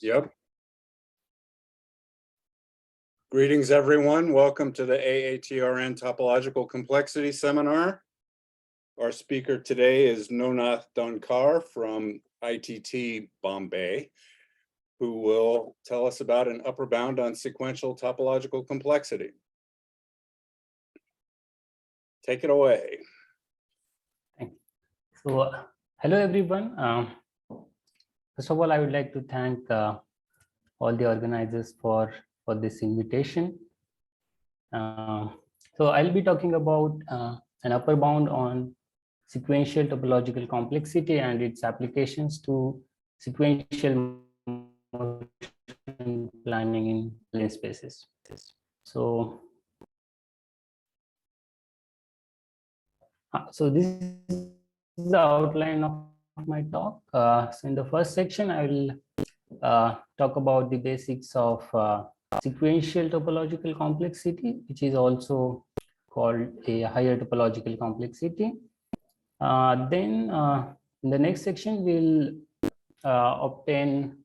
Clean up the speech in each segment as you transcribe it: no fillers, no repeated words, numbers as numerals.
Yep. Greetings, everyone. Welcome to the AATRN Topological Complexity Seminar. Our speaker today is Navnath Daundka from ITT Bombay, who will tell us about an upper bound on sequential topological complexity. Take it away. So, hello everyone. First of all, I would like to thank all the organizers for this invitation. So I'll be talking about an upper bound on sequential topological complexity and its applications to sequential motion planning in plane spaces. So this is the outline of my talk. So in the first section, I will talk about the basics of sequential topological complexity, which is also called a higher topological complexity. Then in the next section, we'll obtain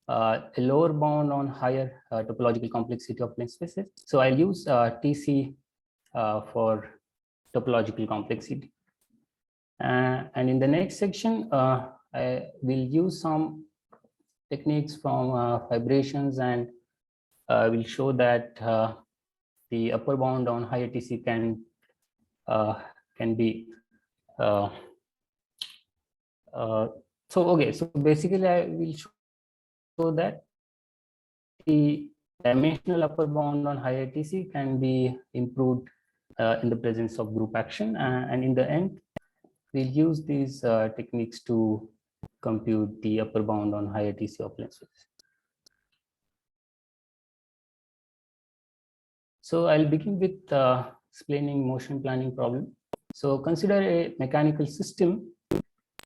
a lower bound on higher topological complexity of plane spaces. So I'll use TC for topological complexity. And in the next section, I will use some techniques from fibrations, and will show that the upper bound on higher TC can be so basically I will show that the dimensional upper bound on higher TC can be improved in the presence of group action, and in the end we'll use these techniques to compute the upper bound on higher TC of plane space. So I'll begin with explaining motion planning problem. So consider a mechanical system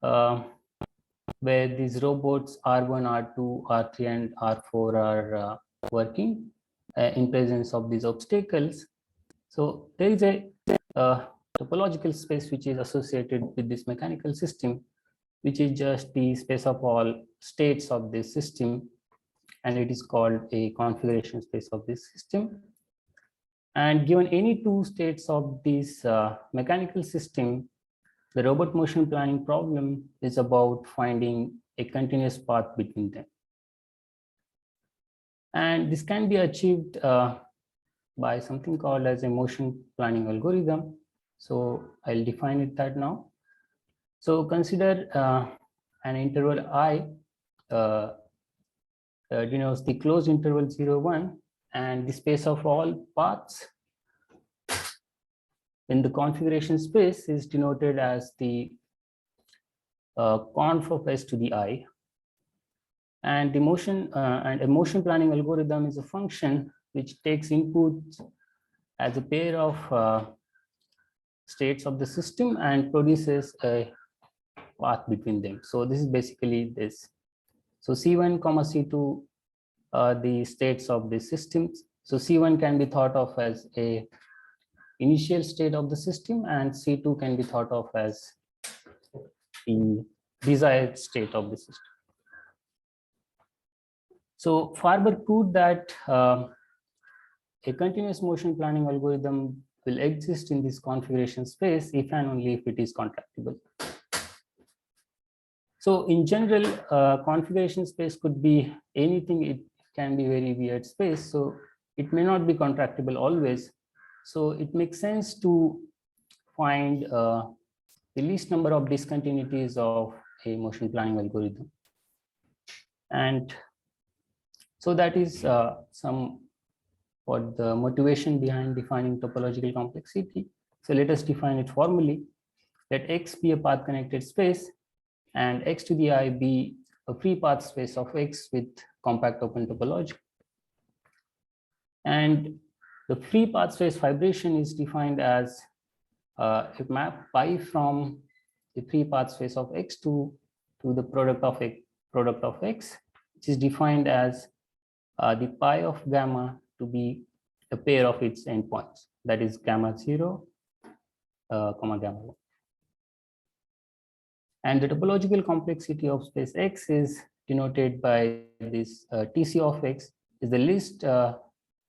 where these robots R1, R2, R3, and R4 are working in presence of these obstacles. So there is a topological space which is associated with this mechanical system, which is just the space of all states of this system, and it is called a configuration space of this system. And given any two states of this mechanical system, the robot motion planning problem is about finding a continuous path between them. And this can be achieved by something called as a motion planning algorithm. So I'll define it that now. So consider an interval I denotes the closed interval 0, 1, and the space of all paths in the configuration space is denoted as the conf of S to the I. And the motion and a motion planning algorithm is a function which takes input as a pair of states of the system and produces a path between them. So this is basically this. So C1, C2 are the states of the systems. So C1 can be thought of as a initial state of the system, and C2 can be thought of as the desired state of the system. So Farber proved that a continuous motion planning algorithm will exist in this configuration space if and only if it is contractible. So in general, configuration space could be anything. It can be very weird space, so it may not be contractible always. So it makes sense to find the least number of discontinuities of a motion planning algorithm. And so that is what the motivation behind defining topological complexity. So let us define it formally. Let X be a path connected space and X to the I be a free path space of X with compact open topology. And the free path space fibration is defined as a map pi from the free path space of X to the product of X, which is defined as the pi of gamma to be a pair of its endpoints, that is gamma 0, gamma 1. And the topological complexity of space X is denoted by this TC of X, is the list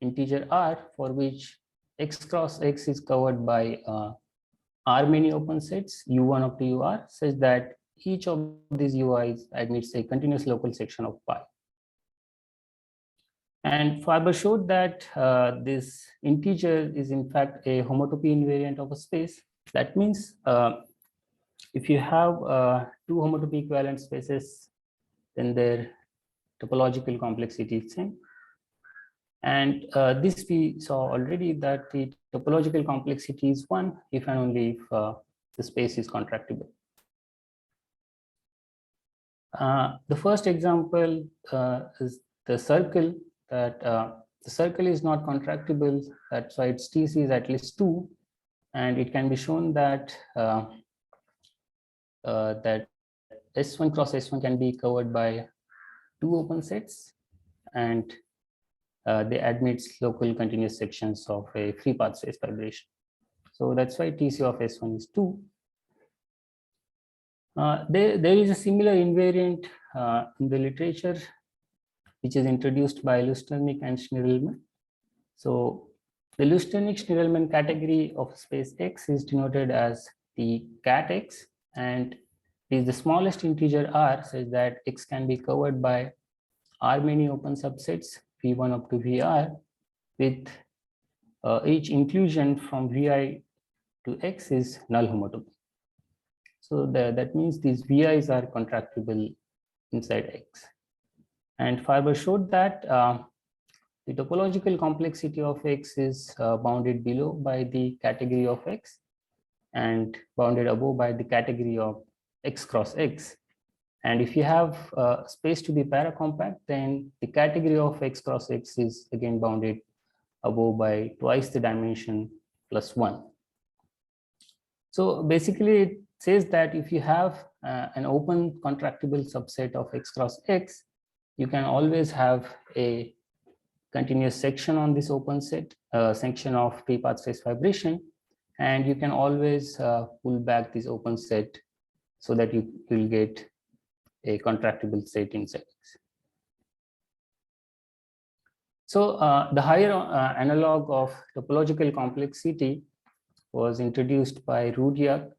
integer R for which X cross X is covered by R many open sets U1 up to UR, such that each of these UIs admits a continuous local section of pi. And Farber showed that this integer is in fact a homotopy invariant of a space. That means if you have two homotopy equivalent spaces, then their topological complexity is same. And this we saw already that the topological complexity is 1 if and only if the space is contractible. The first example is the circle, that the circle is not contractible, that's why its TC is at least 2, and it can be shown that that S1 cross S1 can be covered by 2 open sets, and they admits local continuous sections of a free path space fibration. So that's why TC of S1 is 2. There is a similar invariant in the literature, which is introduced by Lusternik and Schnirelman. So the Lusternik-Schnirelman category of space X is denoted as the cat X, and is the smallest integer R, such that X can be covered by R many open subsets V1 up to VR, with each inclusion from Vi to X is null homotopy. So that means these VIs are contractible inside X. And Farber showed that the topological complexity of X is bounded below by the category of X and bounded above by the category of X cross X. And if you have space to be paracompact, then the category of X cross X is again bounded above by twice the dimension plus 1. So basically it says that if you have an open contractible subset of X cross X, you can always have a continuous section on this open set, section of free path space fibration, and you can always pull back this open set so that you will get a contractible set inside X. So the higher analog of topological complexity was introduced by Rudyak,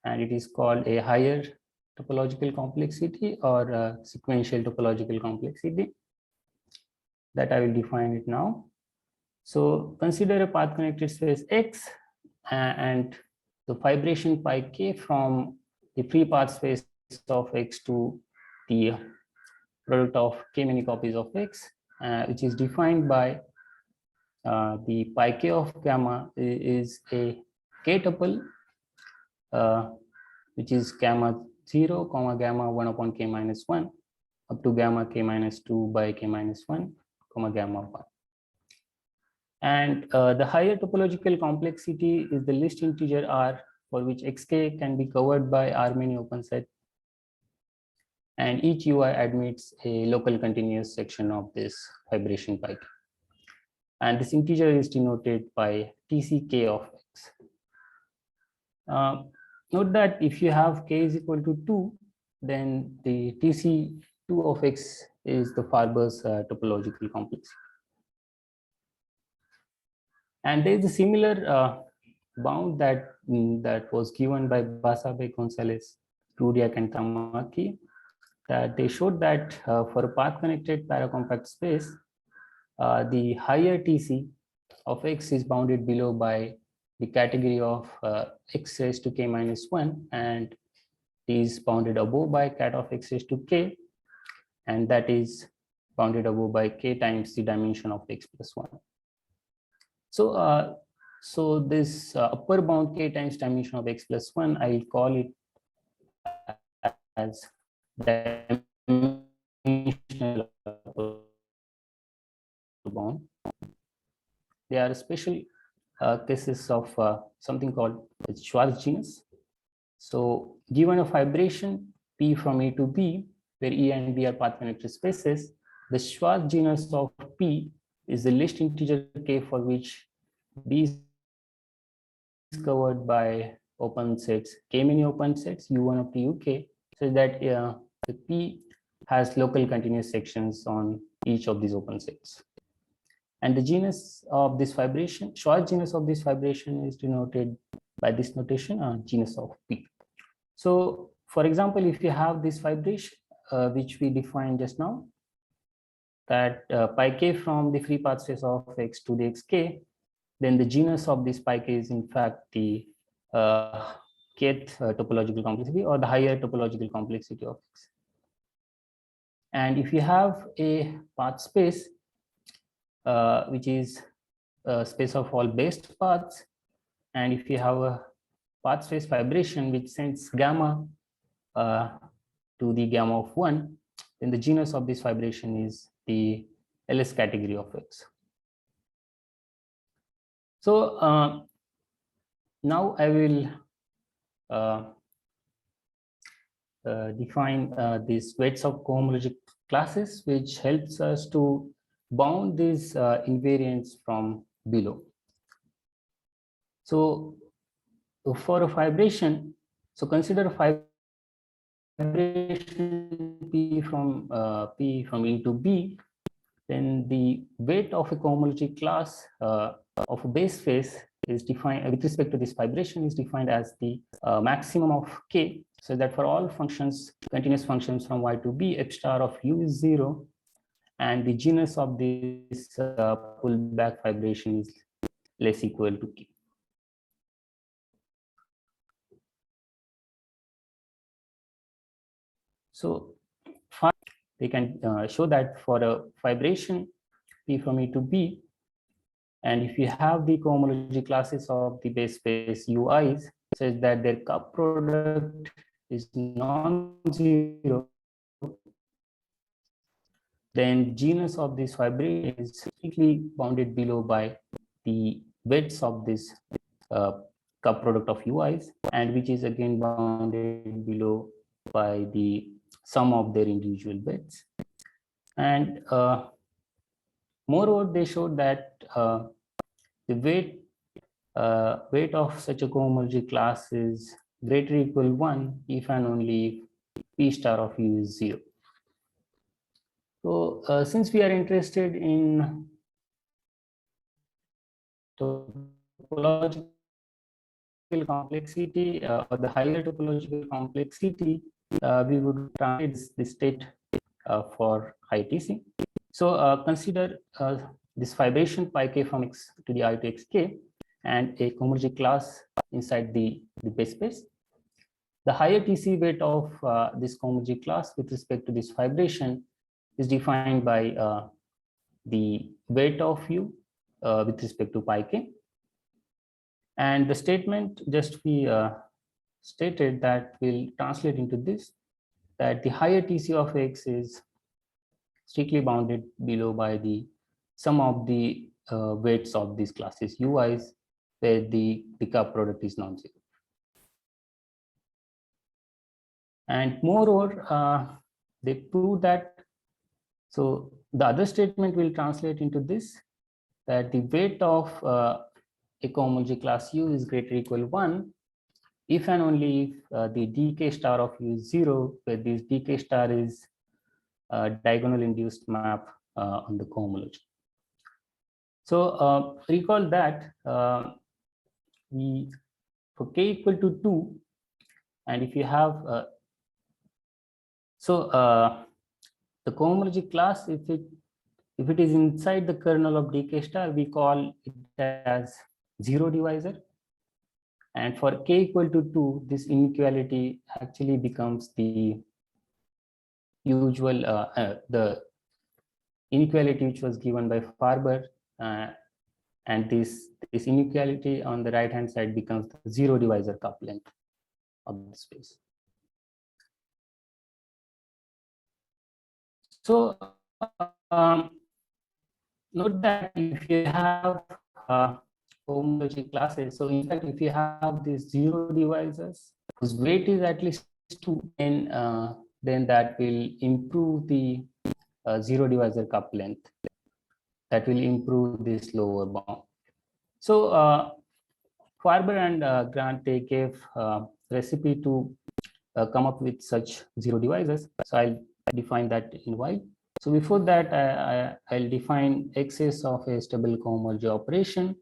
and it is called a higher topological complexity or sequential topological complexity, that I will define it now. So consider a path connected space X and the fibration pi k from the free path space of X to the product of k many copies of X, which is defined by the pi k of gamma is a k tuple, which is gamma 0, comma gamma 1 upon k minus 1 up to gamma k minus 2 by k minus 1, comma gamma 1. And the higher topological complexity is the list integer R for which xk can be covered by R many open set, and each UI admits a local continuous section of this fibration pi k. And this integer is denoted by TCK of X. Note that if you have k is equal to 2, then the TC2 of X is the Farber's topological complexity. And there is a similar bound that was given by Basabe, Gonzalez, Rudyak, and Tamaki, that they showed that for a path connected paracompact space, the higher TC of X is bounded below by the category of X raised to k minus 1, and is bounded above by cat of X raised to k, and that is bounded above by k times the dimension of X plus 1. So, so this upper bound k times dimension of X plus 1, I will call it as dimensional upper bound. There are special cases of something called the Schwarz genus. So given a fibration P from A to B, where E and B are path connected spaces, the Schwarz genus of P is the list integer k for which B is covered by open sets, k many open sets, U1 up to UK, so that the P has local continuous sections on each of these open sets. And the genus of this fibration, Schwarz genus of this fibration is denoted by this notation, genus of P. So for example, if you have this fibration, which we defined just now, that pi k from the free path space of X to the xk, then the genus of this pi k is in fact the kth topological complexity or the higher topological complexity of X. And if you have a path space, which is a space of all based paths, and if you have a path space fibration which sends gamma to the gamma of 1, then the genus of this fibration is the LS category of X. So now I will define these weights of cohomologic classes, which helps us to bound these invariants from below. So for a fibration, so consider a fibration P from E to B, then the weight of a cohomology class of a base space is defined with respect to this fibration is defined as the maximum of K, so that for all functions, continuous functions from Y to B, F star of U is 0, and the genus of this pullback fibration is less equal to K. So they can show that for a fibration P from E to B, and if you have the cohomology classes of the base space UIs such that their cup product is non-zero, then genus of this fibration is strictly bounded below by the weights of this cup product of UIs, and which is again bounded below by the sum of their individual weights. And moreover, they showed that the weight of such a cohomology class is greater or equal to 1 if and only if P star of U is 0. So since we are interested in topological complexity or the higher topological complexity, we would translate this state for high TC. So consider this fibration pi k from X to the I to xk and a cohomology class inside the base space. The higher TC weight of this cohomology class with respect to this fibration is defined by the weight of U with respect to pi k. And the statement just we stated that will translate into this, that the higher TC of X is strictly bounded below by the sum of the weights of these classes UIs, where the cup product is non-zero. And moreover, they prove that, so the other statement will translate into this, that the weight of a cohomology class U is greater or equal to 1 if and only if the dk star of U is 0, where this dk star is a diagonal induced map on the cohomology. So recall that for k equal to 2, and if you have the cohomology class, if it is inside the kernel of dk star, we call it as zero divisor. And for k equal to 2, this inequality actually becomes the usual the inequality which was given by Farber, and this inequality on the right hand side becomes the zero divisor cup length of the space. So note that if you have cohomology classes, so in fact if you have these zero divisors whose weight is at least 2, then that will improve the zero divisor cup length. That will improve this lower bound. So Farber and Grant, they gave recipe to come up with such zero divisors. So I'll define that in while. So before that, I'll define excess of a stable cohomology operation,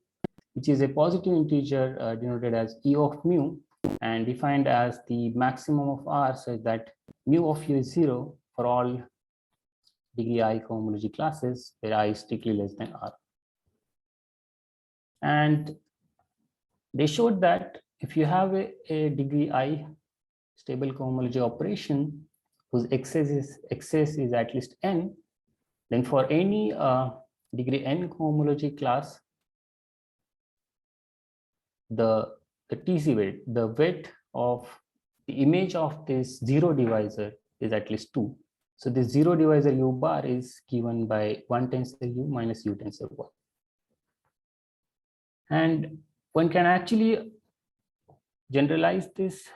which is a positive integer denoted as E of mu and defined as the maximum of R, such that mu of u is 0 for all degree I cohomology classes where I is strictly less than R. And they showed that if you have a degree I stable cohomology operation whose excess is at least n, then for any degree n cohomology class, the TC weight, the weight of the image of this zero divisor is at least 2. So this zero divisor u bar is given by 1 tensor u minus u tensor 1. And one can actually generalize this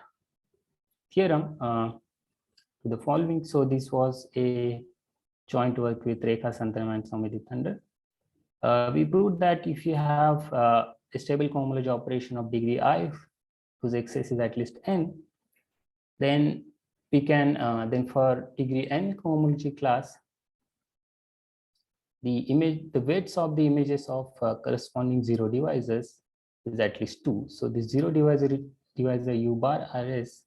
theorem to the following. So this was a joint work with Rekha Santaram and Samiti Thander. We proved that if you have a stable cohomology operation of degree I whose excess is at least n, then we can then for degree n cohomology class, the weights of the images of corresponding zero divisors is at least 2. So this zero divisor u bar RS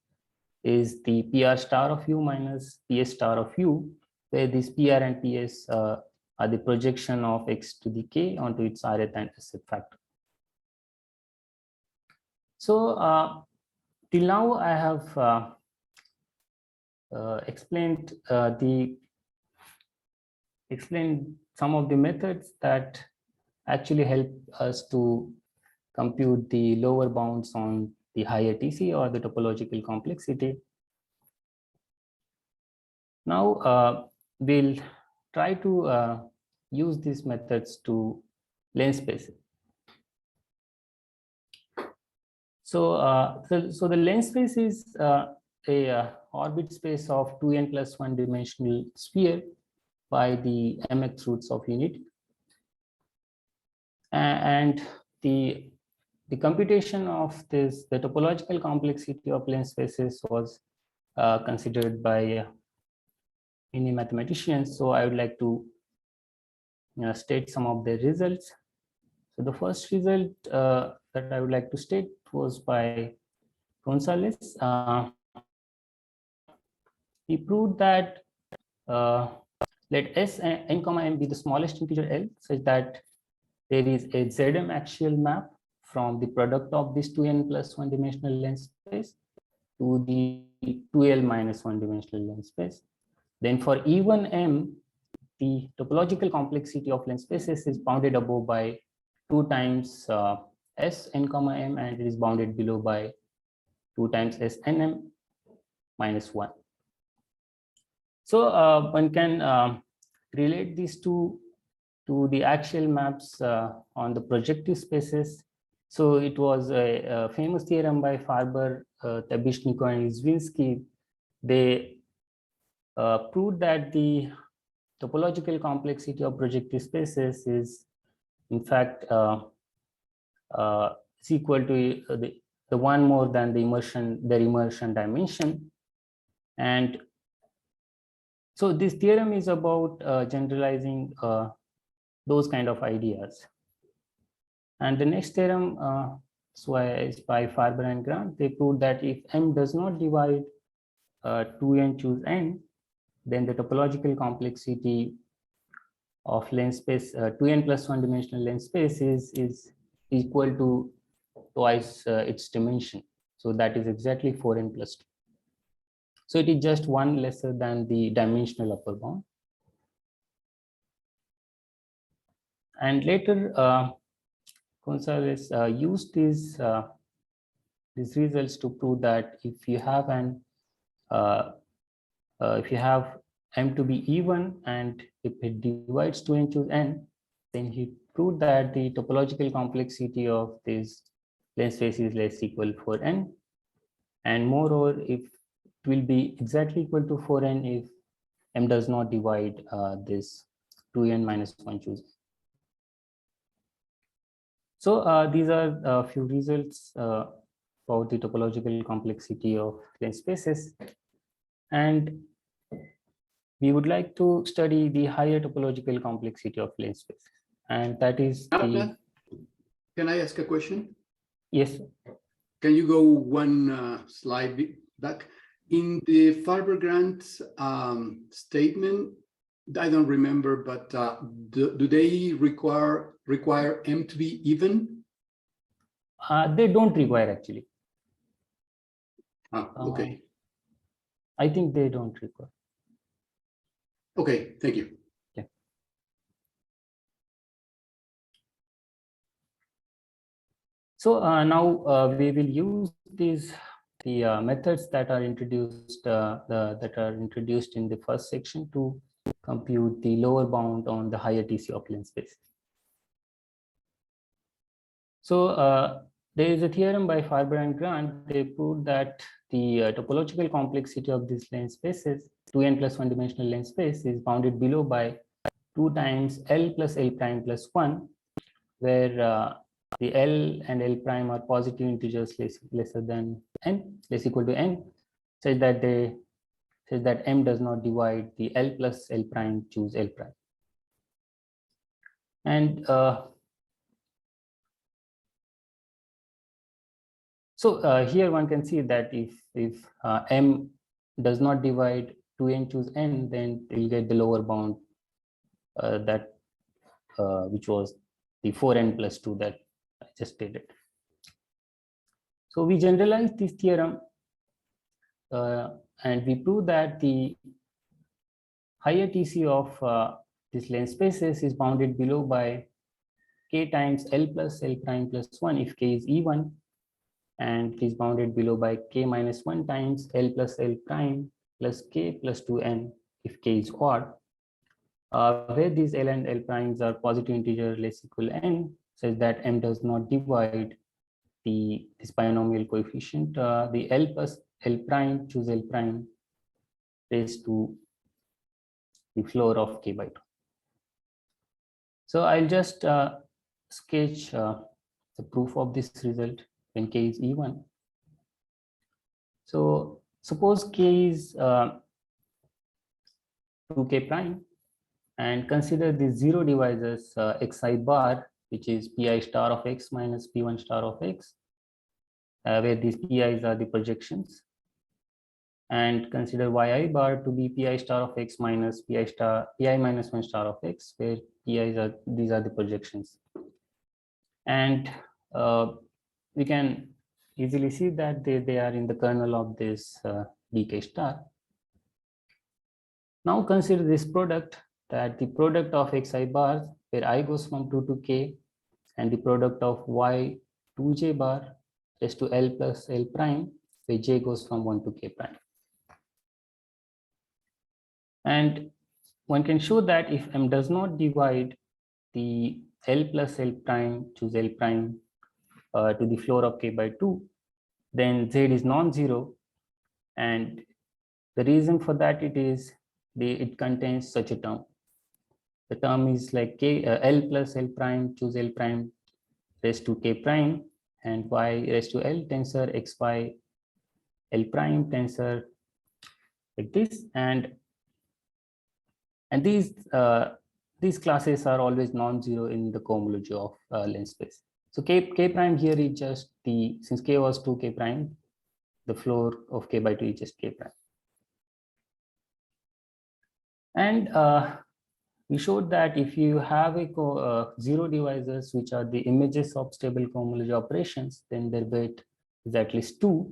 is the PR star of u minus PS star of u, where this PR and PS are the projection of x to the k onto its Rth and Sth factor. So till now I have explained some of the methods that actually help us to compute the lower bounds on the higher TC or the topological complexity. Now we'll try to use these methods to lens spaces. So the lens space is a orbit space of 2n plus 1 dimensional sphere by the mth roots of unity, and the computation of the topological complexity of lens spaces was considered by many mathematicians. So I would like to state some of the results. So the first result that I would like to state was by Gonzalez. He proved that let S n comma m be the smallest integer L, such that there is a Zm axial map from the product of this 2n plus 1 dimensional lens space to the 2l minus 1 dimensional lens space. Then for even m, the topological complexity of lens spaces is bounded above by 2 times S n comma m, and it is bounded below by 2 times S n m minus 1. So one can relate these two to the axial maps on the projective spaces. So it was a famous theorem by Farber, Tabishnikov, and Izvinsky. They proved that the topological complexity of projective spaces is in fact is equal to the one more than the immersion dimension. And so this theorem is about generalizing those kind of ideas. And the next theorem is by Farber and Grant. They proved that if m does not divide 2n choose n, then the topological complexity of lens space 2n plus 1 dimensional lens space is equal to twice its dimension. So that is exactly 4n plus 2. So it is just one lesser than the dimensional upper bound. And later, Gonzalez used these results to prove that if you have m to be even, and if it divides 2n choose n, then he proved that the topological complexity of this lens space is less equal for n, and moreover, if it will be exactly equal to 4n if m does not divide this 2n minus 1 choose. So these are a few results about the topological complexity of lens spaces. And we would like to study the higher topological complexity of lane spaces, and that is the. Can I ask a question? Yes. Can you go one slide back? In the Farber grant statement, I don't remember, but do they require M to be even? They don't require actually. Okay. I think they don't require. Okay, thank you. Yeah. So now we will use the methods that are introduced in the first section to compute the lower bound on the higher TC of lane space. So there is a theorem by Farber and Grant. They proved that the topological complexity of these lane spaces, 2n plus 1 dimensional lane space, is bounded below by 2 times L plus L prime plus 1, where the L and L prime are positive integers lesser than n, less equal to n, such that M does not divide the L plus L prime choose L prime. And so here one can see that if M does not divide 2n choose n, then you'll get the lower bound which was the 4n plus 2 that I just stated. So we generalize this theorem and we prove that the higher TC of this lane spaces is bounded below by k times L plus L prime plus 1 if k is even, and it is bounded below by k minus 1 times L plus L prime plus k plus 2n if k is odd, where these L and L primes are positive integer less equal n, such that M does not divide this binomial coefficient, the L plus L prime choose L prime raised to the floor of k by 2. So I'll just sketch the proof of this result when k is even. So suppose k is 2k prime, and consider the zero divisors xi bar, which is pi star of x minus p1 star of x, where these pi's are the projections, and consider yi bar to be pi star of x minus pi minus 1 star of x, where these are the projections. And we can easily see that they are in the kernel of this dk star. Now consider this product, that the product of xi bars, where I goes from 2 to k, and the product of y 2j bar raised to L plus L prime, where j goes from 1 to k prime. And one can show that if M does not divide the L plus L prime choose L prime to the floor of k by 2, then z is non-zero. And the reason for that it contains such a term. The term is like L plus L prime choose L prime raised to k prime, and y raised to L tensor xy L prime tensor like this, and these classes are always non-zero in the cohomology of lane space. So k prime here is just since k was 2k prime, the floor of k by 2 is just k prime. And we showed that if you have a zero divisors, which are the images of stable cohomology operations, then their weight is at least 2.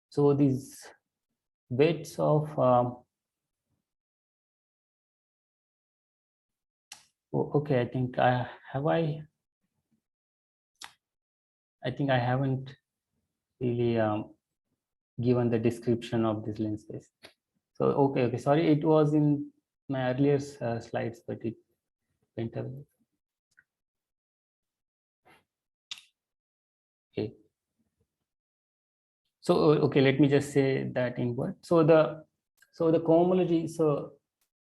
So these weights of okay, I think I think I haven't really given the description of this lane space. So okay, sorry, it was in my earlier slides, but it went away. Okay. So okay, let me just say that in word. So the cohomology,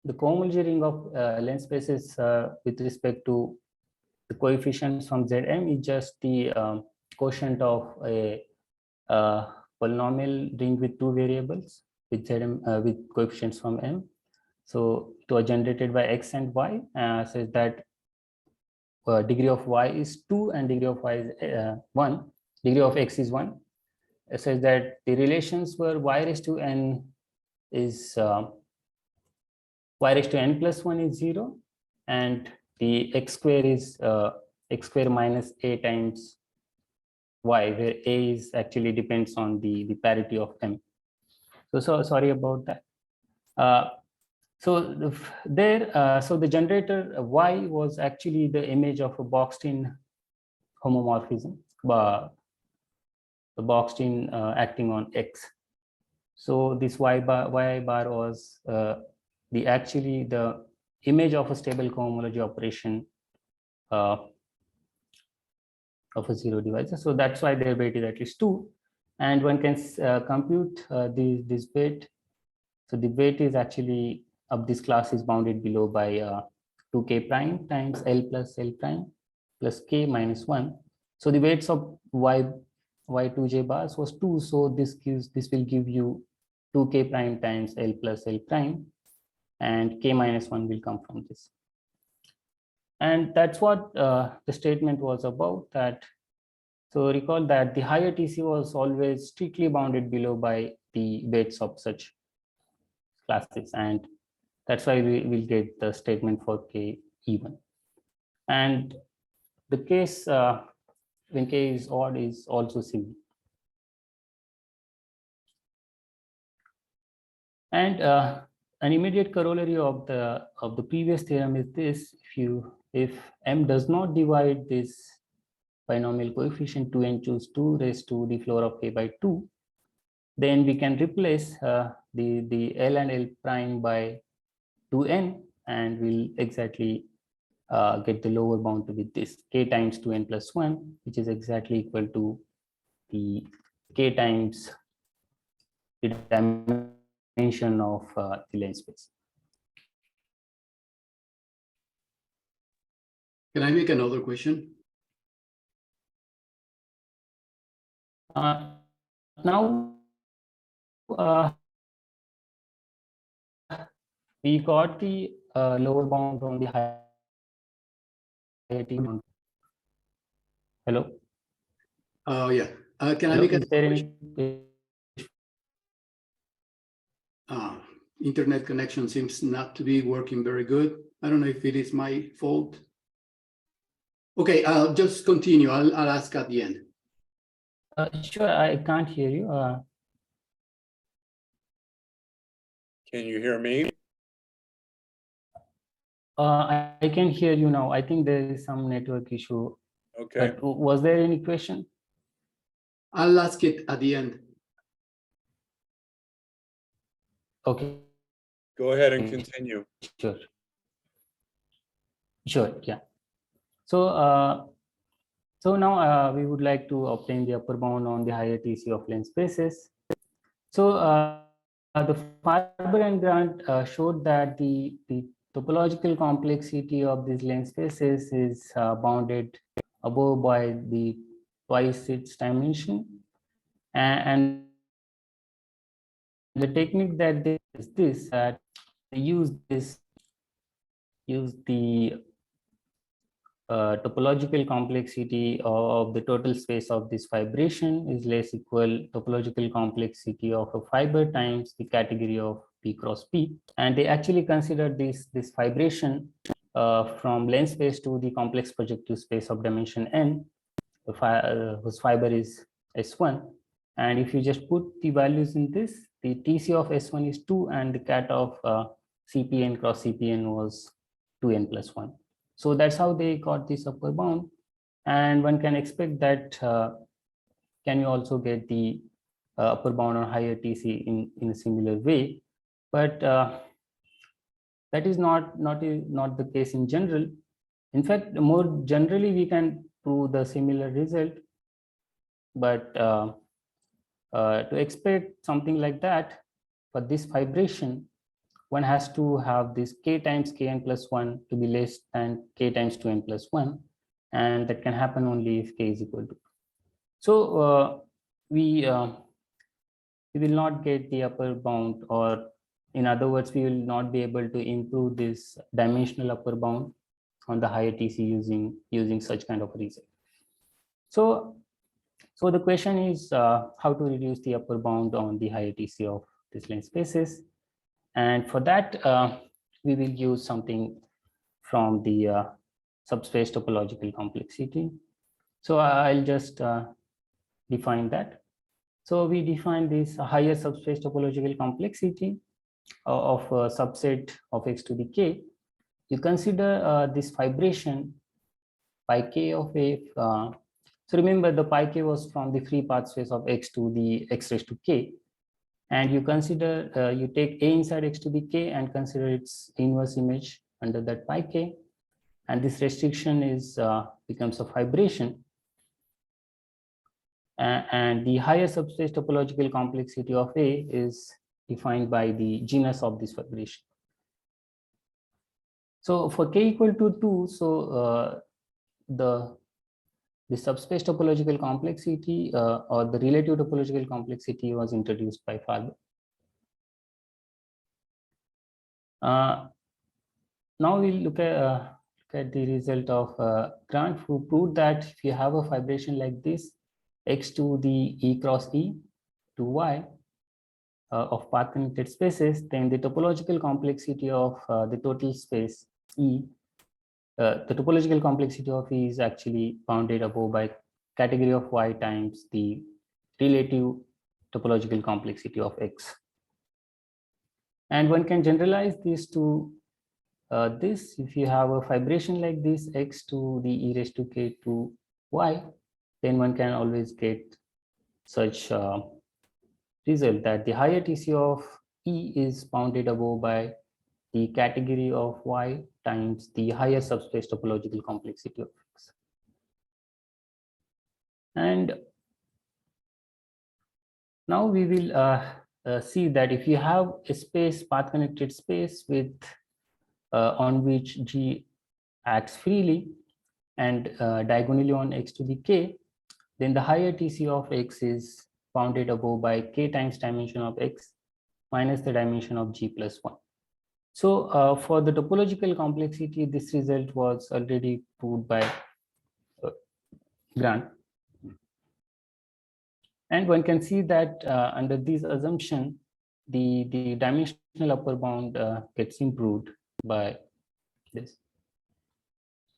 the cohomology ring of lane spaces with respect to the coefficients from Zm is just the quotient of a polynomial ring with two variables with Zm with coefficients from m. So it was generated by x and y, says that degree of y is 2 and degree of y is 1, degree of x is 1. It says that the relations were y raised to n is y raised to n plus 1 is 0, and the x square is x square minus a times y, where a is actually depends on the parity of m. So sorry about that. So the generator y was actually the image of a boxed-in homomorphism, the boxed-in acting on x. So this y bar was the image of a stable cohomology operation of a zero divisor. So that's why their weight is at least 2, and one can compute this weight. So the weight is actually of this class is bounded below by 2k prime times L plus L prime plus k minus 1. So the weights of y2j bars was 2. So this will give you 2k prime times L plus L prime, and k minus 1 will come from this. And that's what the statement was about. That so recall that the higher TC was always strictly bounded below by the weights of such classes, and that's why we will get the statement for k even. And the case when k is odd is also similar. And an immediate corollary of the previous theorem is this: if m does not divide this binomial coefficient 2 and choose 2 raised to the floor of k by 2, then we can replace the L and L prime by 2n, and we'll exactly get the lower bound to be this k times 2n plus 1, which is exactly equal to the k times the dimension of the lane space. Can I make another question? Now we got the lower bound from the higher T. Hello. Oh yeah. Can I Hello? make Is there any? Internet connection seems not to be working very good. I don't know if it is my fault. Okay, I'll just continue. I'll ask at the end. Sure, I can't hear you. Can you hear me? I can hear you now. I think there is some network issue. Okay. But was there any question? I'll ask it at the end. Okay. Go ahead and continue. Sure. Sure. Yeah. So now we would like to obtain the upper bound on the higher TC of lane spaces. So the Farber and Grant showed that the topological complexity of these lane spaces is bounded above by the twice its dimension, and the technique that they is this, that they use the topological complexity of the total space of this fibration is less equal topological complexity of a fiber times the category of P cross P. And they actually consider this fibration from lane space to the complex projective space of dimension n, whose fiber is S1. And if you just put the values in this, the TC of S1 is 2 and the cat of CPN cross CPN was 2n plus 1. So that's how they got this upper bound. And one can expect that can you also get the upper bound on higher TC in a similar way. But that is not the case in general. In fact, more generally, we can prove the similar result. But to expect something like that, for this fibration, one has to have this k times kn plus 1 to be less than k times 2n plus 1. And that can happen only if k is equal to. So we will not get the upper bound, or In other words, we will not be able to improve this dimensional upper bound on the higher TC using such kind of result. So the question is how to reduce the upper bound on the higher TC of this length spaces. And for that, we will use something from the subspace topological complexity. So I'll just define that. So we define this higher subspace topological complexity of a subset of x to the k. You consider this fibration pi k of a. So remember, the pi k was from the free path space of x to the x raised to k. And you consider, you take A inside x to the k and consider its inverse image under that pi k. And this restriction is becomes a fibration. And the higher subspace topological complexity of A is defined by the genus of this fibration. So for k equal to 2, so the subspace topological complexity or the relative topological complexity was introduced by Farber. Now we'll look at the result of Grant, who proved that if you have a fibration like this, x to the e cross e to y of path connected spaces, then the topological complexity of the total space E, the topological complexity of E is actually bounded above by category of y times the relative topological complexity of x. And one can generalize this to this. If you have a fibration like this, x to the e raised to k to y, then one can always get such result that the higher TC of E is bounded above by the category of y times the higher subspace topological complexity of x. And now we will see that if you have a space, path connected space with on which G acts freely and diagonally on x to the k, then the higher TC of x is bounded above by k times dimension of x minus the dimension of G plus 1. So for the topological complexity, this result was already proved by Grant. And one can see that under this assumption, the dimensional upper bound gets improved by this.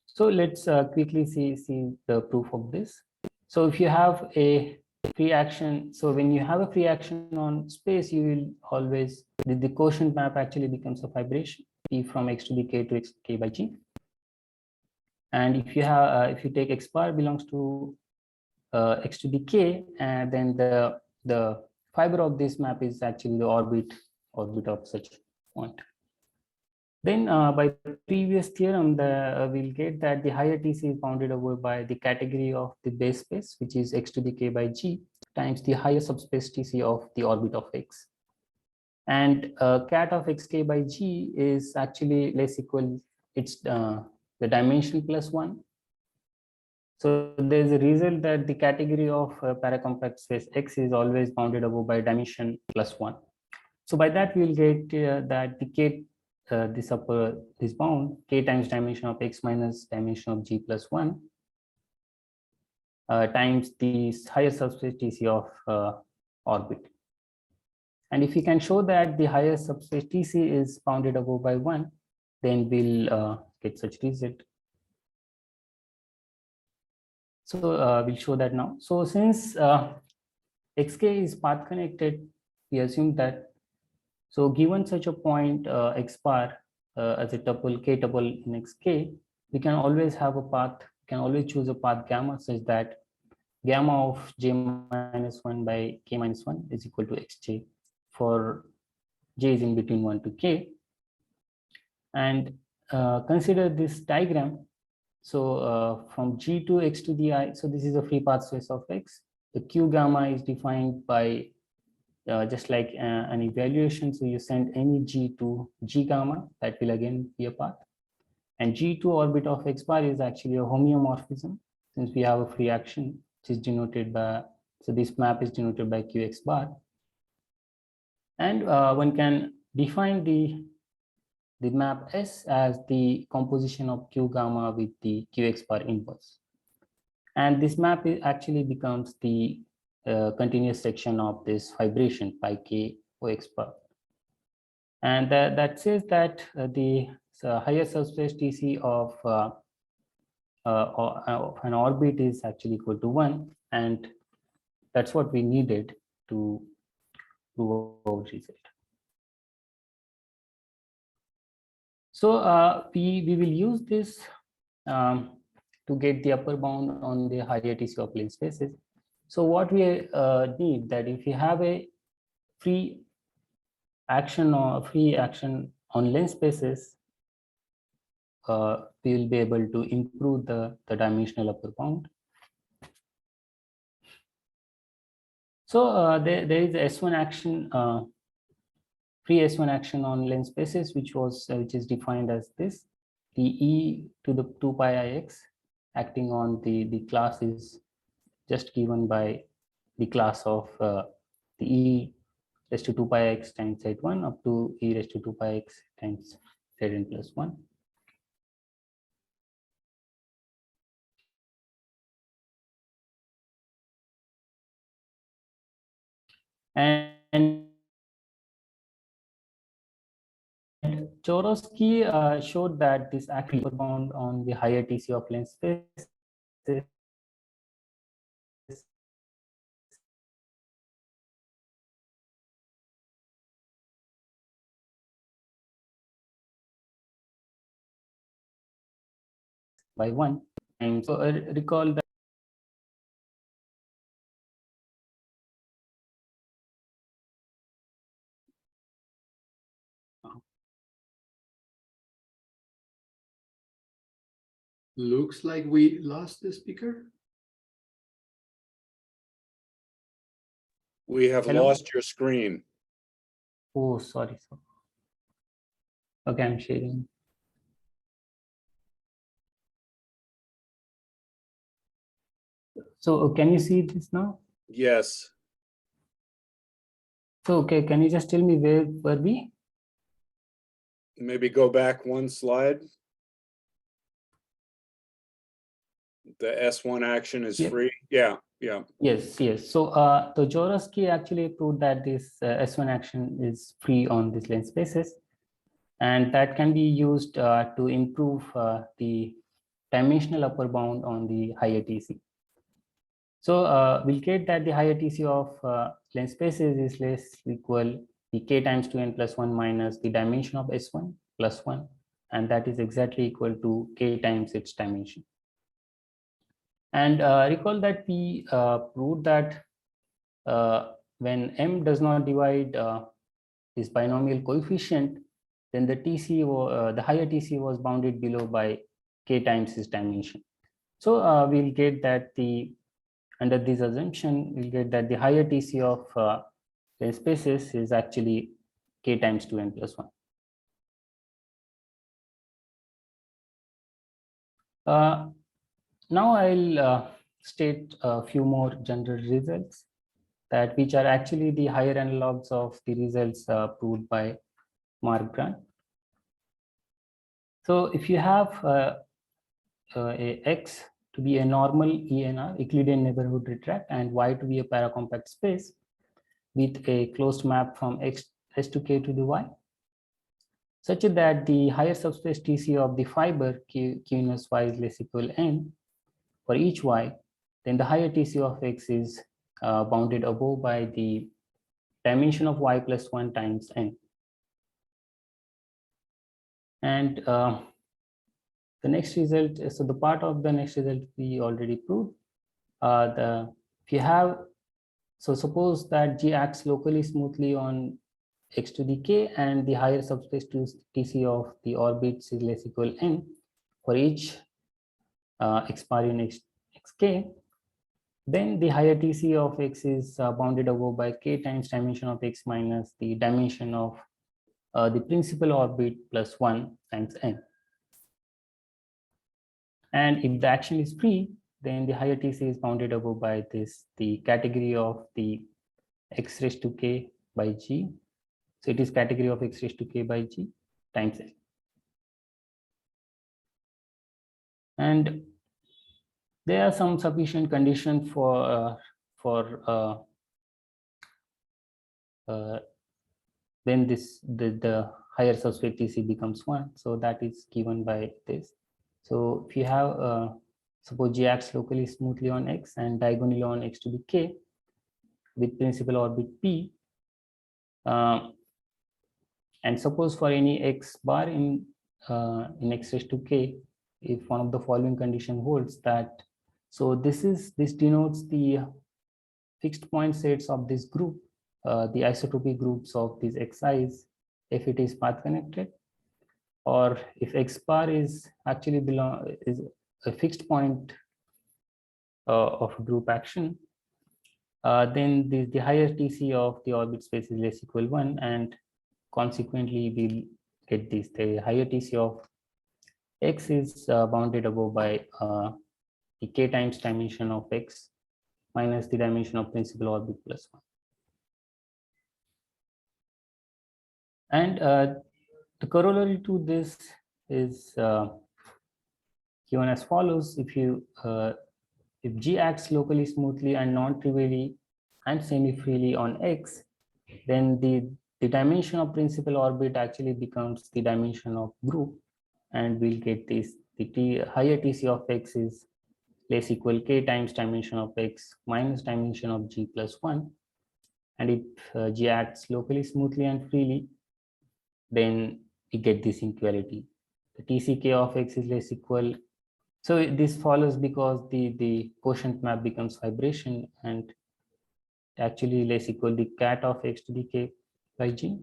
So let's quickly see the proof of this. So if you have a free action, so when you have a free action on space, you will always, the quotient map actually becomes a fibration, E from x to the k to x k by g. And if you have, if you take x bar belongs to x to the k, and then the fiber of this map is actually the orbit of such point. Then by previous theorem, we'll get that the higher TC is bounded over by the category of the base space, which is x to the k by g, times the higher subspace TC of the orbit of x. And cat of xk by g is actually less equal, it's the dimension plus 1. So there's a result that the category of paracompact space X is always bounded above by dimension plus 1. So by that we'll get that the k, this bound k times dimension of X minus dimension of G plus 1 times the higher subspace TC of orbit. And if we can show that the higher subspace TC is bounded above by 1, then we'll get such result. So we'll show that now. So since xk is path connected, we assume that, so given such a point x bar as a tuple, k tuple in xk, we can always have a path, we can always choose a path gamma such that gamma of j minus 1 by k minus 1 is equal to xj for j is in between 1 to k. And consider this diagram. So from G to x to the I, so this is a free path space of x. The Q gamma is defined by just like an evaluation. So you send any G to G gamma, that will again be a path. And G2 orbit of x bar is actually a homeomorphism, since we have a free action, which is denoted by, so this map is denoted by Qx bar. And one can define the map S as the composition of Q gamma with the QX bar inverse. And this map actually becomes the continuous section of this fibration pi K OX bar. And that says that the higher subspace TC of an orbit is actually equal to 1. And that's what we needed to prove our result. So we will use this to get the upper bound on the higher TC of plane spaces. So what we need that if you have a free action on lens spaces, we will be able to improve the dimensional upper bound. So there is S1 action, free S1 action on lens spaces, which is defined as this: the E to the 2 pi ix acting on the class is just given by the class of the E raised to 2 pi x times Z1 up to E raised to 2 pi x times Zn plus 1. And Chorosky showed that this actually bound on the higher TC of lens space by 1. And so recall that Looks like we lost the speaker. We have Hello? lost your screen. oh sorry. Okay, I'm sharing. So can you see this now? Yes, So okay, can you just tell me where were we? maybe go back one slide. The S1 action is Yeah. free. Yeah, yeah. Yes. So the Chorosky actually proved that this S1 action is free on these lens spaces, and that can be used to improve the dimensional upper bound on the higher TC. So we'll get that the higher TC of lens spaces is less equal the k times 2n plus 1 minus the dimension of S1 plus 1, and that is exactly equal to k times its dimension. And recall that we proved that when m does not divide this binomial coefficient, then the TC, the higher TC was bounded below by k times its dimension. So we'll get that under this assumption, we'll get that the higher TC of lens spaces is actually k times 2n plus 1. Now I'll state a few more general results that which are actually the higher analogues of the results proved by Mark Grant. So if you have a X to be a normal ENR, Euclidean neighborhood retract, and Y to be a paracompact space with a closed map from X to K to the Y, such that the higher subspace TC of the fiber Q inverse Y is less equal N for each Y, then the higher TC of X is bounded above by the dimension of Y plus 1 times N. And the next result, so the part of the next result we already proved. If you have, so suppose that G acts locally smoothly on X to the K, and the higher subspace TC of the orbits is less equal N for each X bar in xk, then the higher TC of X is bounded above by K times dimension of X minus the dimension of the principal orbit plus 1 times N. And if the action is free, then the higher TC is bounded above by the category of the X raised to K by G So it is category of x raised to k by g times n. And there are some sufficient conditions for then the higher subspace TC becomes 1. So that is given by this. So if you have suppose G acts locally smoothly on X and diagonally on X to the K with principal orbit P, and suppose for any X bar in X raised to K, if one of the following condition holds that, so this denotes the fixed point sets of this group, the isotropic groups of these xi's, if it is path connected, or if X bar is actually is a fixed point of group action, then the higher TC of the orbit space is less equal 1, and consequently we'll get this. The higher TC of X is bounded above by the k times dimension of X minus the dimension of principal orbit plus 1. And the corollary to this is given as follows: if G acts locally smoothly and non-trivially and semi-freely on X, then the dimension of principal orbit actually becomes the dimension of group, and we'll get this. The higher TC of X is less equal k times dimension of X minus dimension of G plus 1. And if G acts locally smoothly and freely, then we get this inequality. The TCK of X is less equal. So this follows because the quotient map becomes fibration, and actually less equal the cat of X to the K by G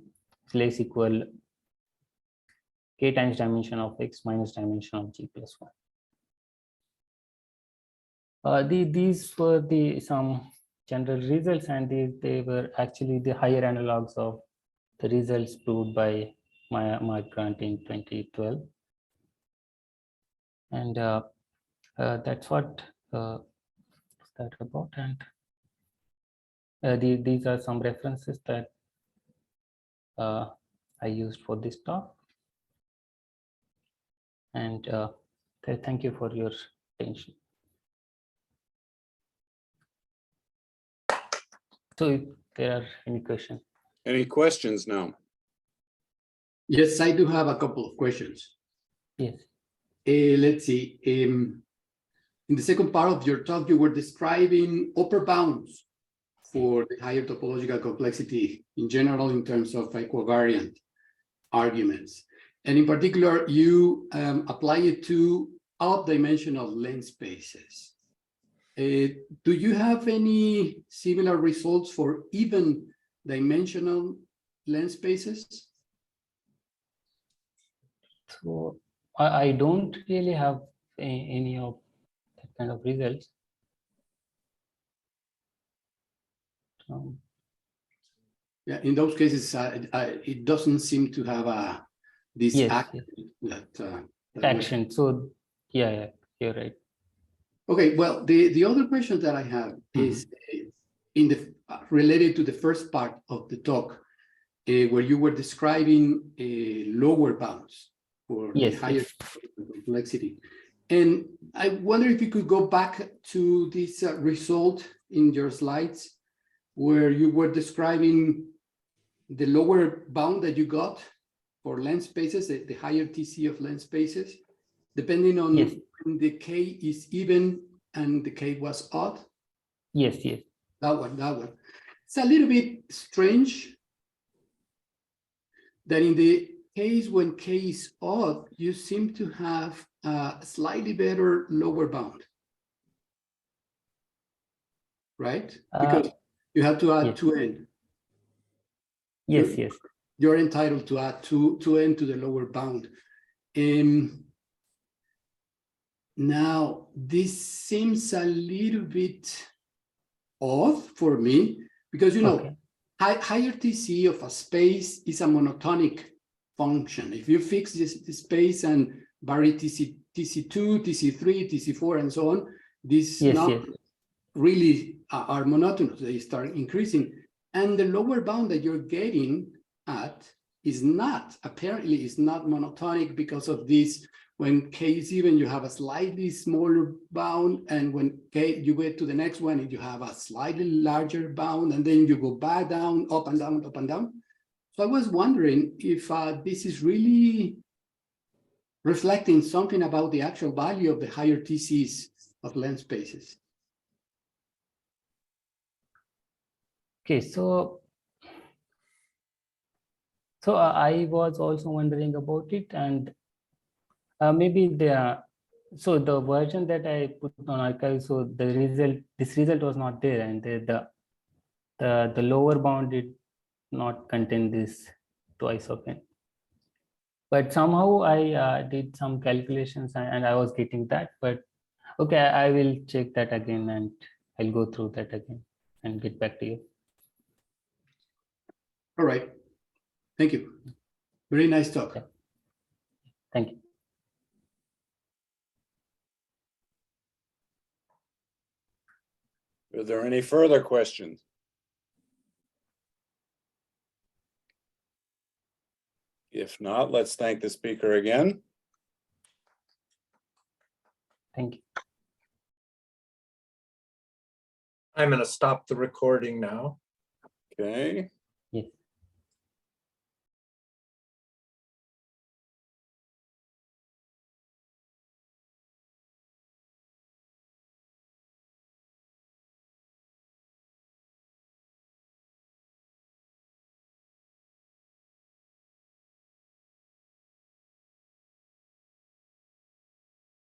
is less equal k times dimension of X minus dimension of G plus 1. These were some general results, and they were actually the higher analogues of the results proved by Mark Grant in 2012. And that's what that about. And these are some references that I used for this talk. And thank you for your attention. So if there are any questions. Any questions now? Yes, I do have a couple of questions. Yes. Let's see. In the second part of your talk, you were describing upper bounds for the higher topological complexity in general in terms of equivariant arguments. And in particular, you apply it to odd-dimensional length spaces. Do you have any similar results for even dimensional length spaces? So I don't really have any of that kind of results. Yeah, in those cases, it doesn't seem to have this action. That action. So yeah, you're right. Okay, well, the other question that I have is in the related to the first part of the talk, where you were describing lower bounds for the higher complexity. And I wonder if you could go back to this result in your slides where you were describing the lower bound that you got for length spaces, the higher TC of length spaces, depending on when the K is even and the K was odd. Yes. That one. It's a little bit strange that in the case when K is odd, you seem to have a slightly better lower bound, right? Because you have to add 2n. Yes. You're entitled to add 2n to the lower bound. Now, this seems a little bit odd for me because, you know, higher TC of a space is a monotonic function. If you fix this space and vary TC2, TC3, TC4, and so on, these numbers really are monotonous. They start increasing. And the lower bound that you're getting at is not, apparently is not monotonic because of this. When k is even, you have a slightly smaller bound, and when k you get to the next one, you have a slightly larger bound, and then you go back down, up and down, up and down. So I was wondering if this is really reflecting something about the actual value of the higher TCs of length spaces. Okay, so I was also wondering about it, and maybe the version that I put on archive, so this result was not there, and the lower bound did not contain this twice of n. But somehow I did some calculations and I was getting that. But okay, I will check that again and I'll go through that again and get back to you. All right. Thank you. Very nice talk. Yeah. Thank you. Are there any further questions? If not, let's thank the speaker again. Thank you. I'm going to stop the recording now. Okay. Yes.